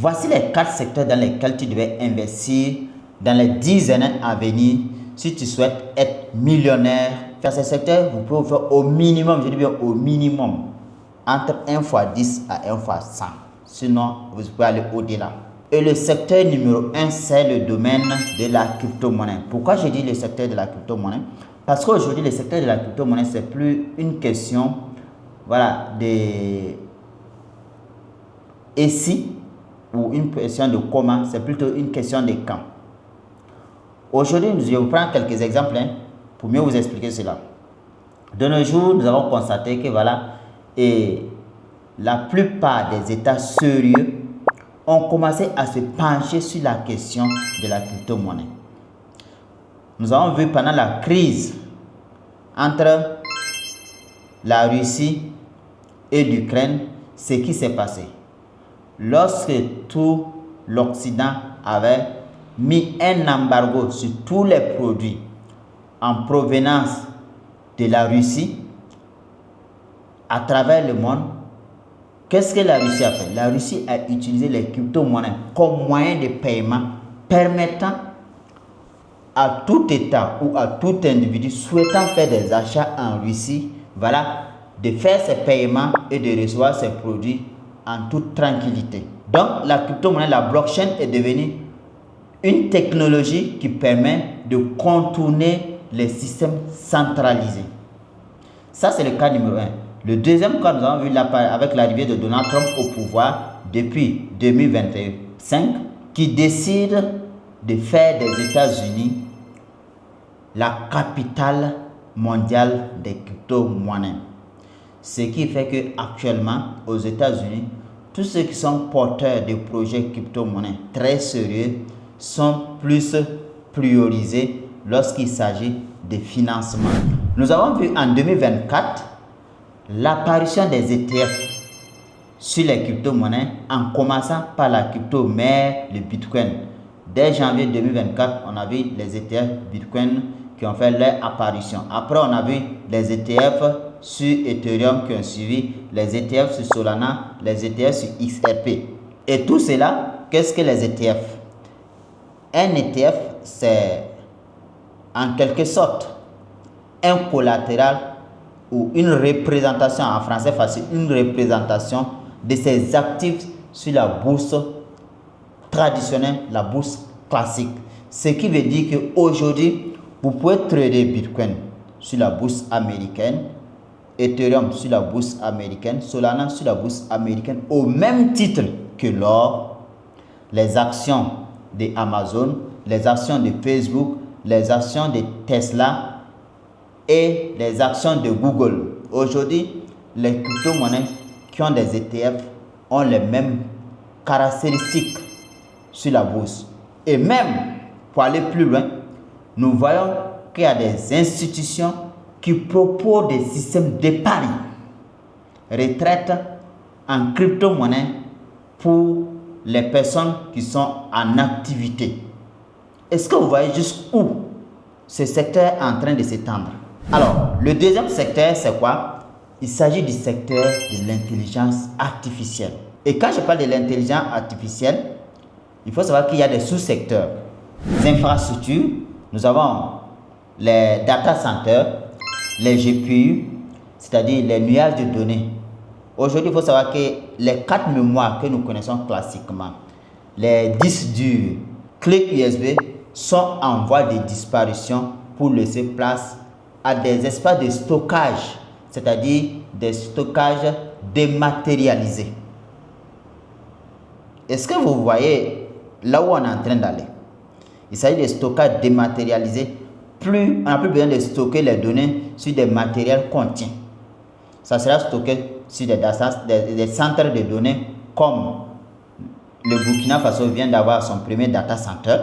Voici les 4 secteurs dans lesquels tu devais investir dans les 10 années à venir si tu souhaites être millionnaire. Dans ces secteurs, vous pouvez faire au minimum, je dis bien au minimum, entre 1 fois 10 à 1 fois 100. Sinon, vous pouvez aller au-delà. Et le secteur numéro 1, c'est le domaine de la crypto-monnaie. Pourquoi je dis le secteur de la crypto-monnaie? Parce qu'aujourd'hui, le secteur de la crypto-monnaie, c'est plus une question, voilà, et si, ou une question de comment, c'est plutôt une question de quand. Aujourd'hui, je vais vous prendre quelques exemples pour mieux vous expliquer cela. De nos jours, nous avons constaté que voilà, et la plupart des États sérieux ont commencé à se pencher sur la question de la crypto-monnaie. Nous avons vu pendant la crise entre la Russie et l'Ukraine ce qui s'est passé. Lorsque tout l'Occident avait mis un embargo sur tous les produits en provenance de la Russie à travers le monde, qu'est-ce que la Russie a fait? La Russie a utilisé les crypto-monnaies comme moyen de paiement permettant à tout État ou à tout individu souhaitant faire des achats en Russie, voilà, de faire ses paiements et de recevoir ses produits en toute tranquillité. Donc, la crypto-monnaie, la blockchain est devenue une technologie qui permet de contourner les systèmes centralisés. Ça, c'est le cas numéro 1. Le deuxième cas, nous avons vu avec l'arrivée de Donald Trump au pouvoir depuis 2025, qui décide de faire des États-Unis la capitale mondiale des crypto-monnaies. Ce qui fait qu'actuellement, aux États-Unis, tous ceux qui sont porteurs de projets crypto-monnaies très sérieux sont plus priorisés lorsqu'il s'agit de financement. Nous avons vu en 2024 l'apparition des ETF sur les crypto-monnaies en commençant par la crypto-mère, le Bitcoin. Dès janvier 2024, on a vu les ETF Bitcoin qui ont fait leur apparition. Après, on a vu les ETF sur Ethereum qui ont suivi, les ETF sur Solana, les ETF sur XRP. Et tout cela, qu'est-ce que les ETF? Un ETF, c'est en quelque sorte un collatéral ou une représentation, en français facile, une représentation de ces actifs sur la bourse traditionnelle, la bourse classique. Ce qui veut dire qu'aujourd'hui, vous pouvez trader Bitcoin sur la bourse américaine, Ethereum sur la bourse américaine, Solana sur la bourse américaine, au même titre que l'or, les actions de Amazon, les actions de Facebook, les actions de Tesla et les actions de Google. Aujourd'hui, les crypto-monnaies qui ont des ETF ont les mêmes caractéristiques sur la bourse. Et même, pour aller plus loin, nous voyons qu'il y a des institutions qui proposent des systèmes d'épargne retraite en crypto-monnaie pour les personnes qui sont en activité. Est-ce que vous voyez jusqu'où ce secteur est en train de s'étendre? Alors, le deuxième secteur, c'est quoi? Il s'agit du secteur de l'intelligence artificielle. Et quand je parle de l'intelligence artificielle, il faut savoir qu'il y a des sous-secteurs. Les infrastructures, nous avons les data centers, les GPU, c'est-à-dire les nuages de données. Aujourd'hui, il faut savoir que les 4 mémoires que nous connaissons classiquement, les disques durs, clés USB, sont en voie de disparition pour laisser place à des espaces de stockage, c'est-à-dire des stockages dématérialisés. Est-ce que vous voyez là où on est en train d'aller? Il s'agit de stockage dématérialisé. On n'a plus besoin de stocker les données sur des matériels continus. Ça sera stocké sur des centres de données comme le Burkina Faso vient d'avoir son premier data center.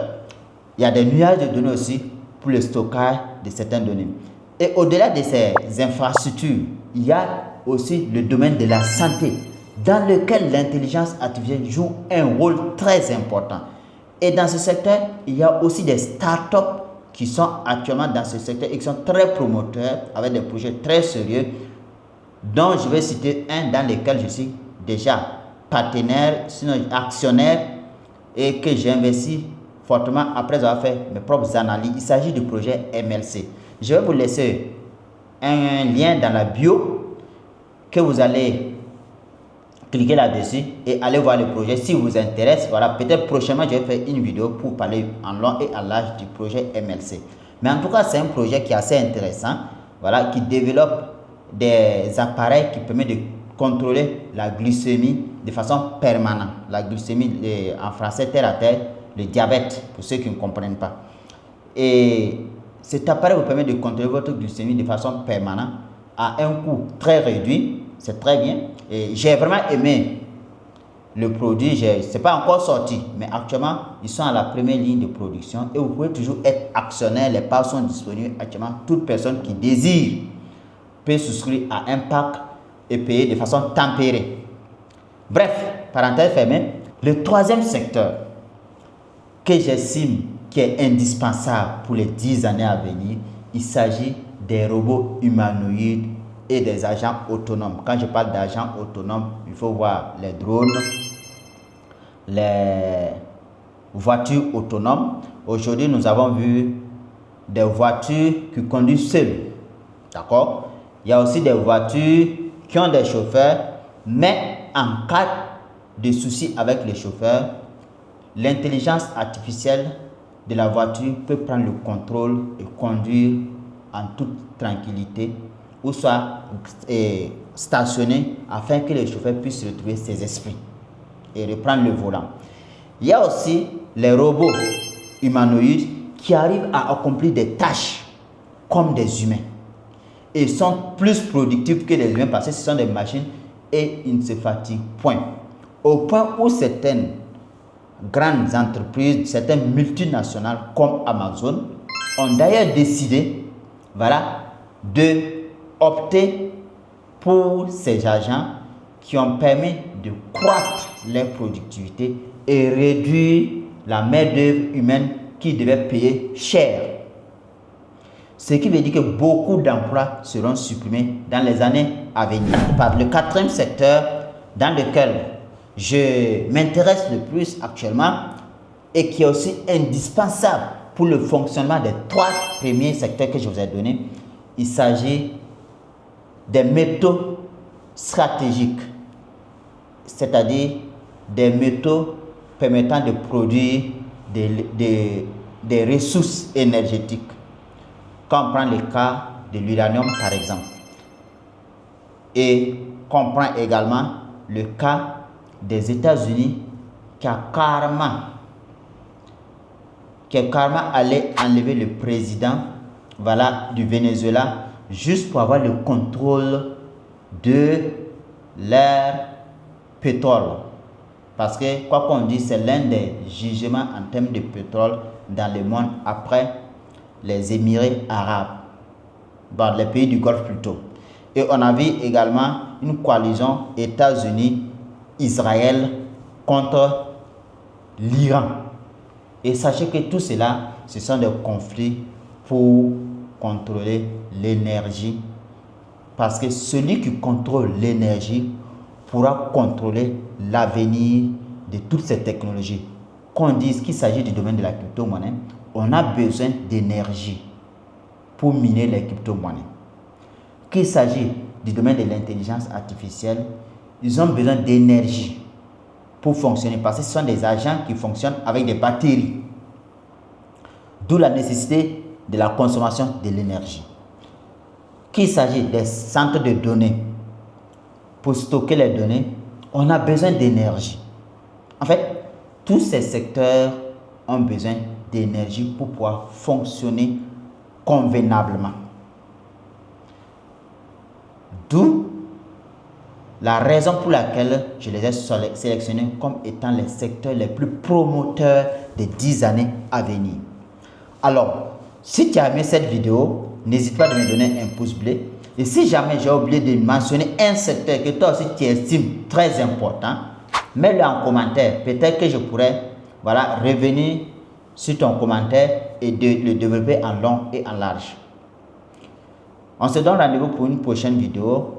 Il y a des nuages de données aussi pour le stockage de certaines données. Et au-delà de ces infrastructures, il y a aussi le domaine de la santé, dans lequel l'intelligence artificielle joue un rôle très important. Et dans ce secteur, il y a aussi des startups qui sont actuellement dans ce secteur et qui sont très promoteurs avec des projets très sérieux, dont je vais citer un dans lequel je suis déjà partenaire, sinon actionnaire, et que j'ai investi fortement après avoir fait mes propres analyses. Il s'agit du projet MLC. Je vais vous laisser un lien dans la bio que vous allez cliquer là-dessus et allez voir le projet si vous intéresse. Voilà, peut-être prochainement je vais faire une vidéo pour parler en long et en large du projet MLC. Mais en tout cas, c'est un projet qui est assez intéressant, voilà, qui développe des appareils qui permettent de contrôler la glycémie de façon permanente. La glycémie, en français terre à terre, le diabète, pour ceux qui ne comprennent pas. Et cet appareil vous permet de contrôler votre glycémie de façon permanente à un coût très réduit. C'est très bien. Et j'ai vraiment aimé le produit. Ce n'est pas encore sorti, mais actuellement, ils sont à la première ligne de production et vous pouvez toujours être actionnaire. Les parts sont disponibles actuellement. Toute personne qui désire peut souscrire à un pack et payer de façon tempérée. Bref, parenthèse fermée. Le troisième secteur que j'estime qui est indispensable pour les 10 années à venir, il s'agit des robots humanoïdes et des agents autonomes. Quand je parle d'agents autonomes, il faut voir les drones, les voitures autonomes. Aujourd'hui, nous avons vu des voitures qui conduisent seules. D'accord? Il y a aussi des voitures qui ont des chauffeurs, mais en cas de souci avec les chauffeurs, l'intelligence artificielle de la voiture peut prendre le contrôle et conduire en toute tranquillité ou soit stationner afin que le chauffeur puisse retrouver ses esprits et reprendre le volant. Il y a aussi les robots humanoïdes qui arrivent à accomplir des tâches comme des humains et sont plus productifs que les humains parce que ce sont des machines et ils ne se fatiguent point. Au point où certaines grandes entreprises, certaines multinationales comme Amazon ont d'ailleurs décidé, voilà, de opter pour ces agents qui ont permis de croître leur productivité et réduire la main-d'œuvre humaine qui devait payer cher. Ce qui veut dire que beaucoup d'emplois seront supprimés dans les années à venir. Par le quatrième secteur dans lequel je m'intéresse le plus actuellement et qui est aussi indispensable pour le fonctionnement des 3 premiers secteurs que je vous ai donnés, il s'agit des métaux stratégiques, c'est-à-dire des métaux permettant de produire des ressources énergétiques. Quand on prend le cas de l'uranium par exemple, et qu'on prend également le cas des États-Unis qui a carrément allé enlever le président, voilà, du Venezuela juste pour avoir le contrôle de leur pétrole. Parce que, quoi qu'on dise, c'est l'un des gisements en termes de pétrole dans le monde après les Émirats arabes, dans les pays du Golfe plutôt. Et on a vu également une coalition États-Unis-Israël contre l'Iran. Et sachez que tout cela, ce sont des conflits pour contrôler l'énergie. Parce que celui qui contrôle l'énergie pourra contrôler l'avenir de toutes ces technologies. Qu'on dise qu'il s'agit du domaine de la crypto-monnaie, on a besoin d'énergie pour miner les crypto-monnaies. Qu'il s'agit du domaine de l'intelligence artificielle, ils ont besoin d'énergie pour fonctionner parce que ce sont des agents qui fonctionnent avec des batteries. D'où la nécessité de la consommation de l'énergie. Qu'il s'agit des centres de données, pour stocker les données, on a besoin d'énergie. En fait, tous ces secteurs ont besoin d'énergie pour pouvoir fonctionner convenablement. D'où la raison pour laquelle je les ai sélectionnés comme étant les secteurs les plus promoteurs des 10 années à venir. Alors, si tu as aimé cette vidéo, n'hésite pas à me donner un pouce bleu. Et si jamais j'ai oublié de mentionner un secteur que toi aussi tu estimes très important, mets-le en commentaire. Peut-être que je pourrais, voilà, revenir sur ton commentaire et le développer en long et en large. On se donne rendez-vous pour une prochaine vidéo.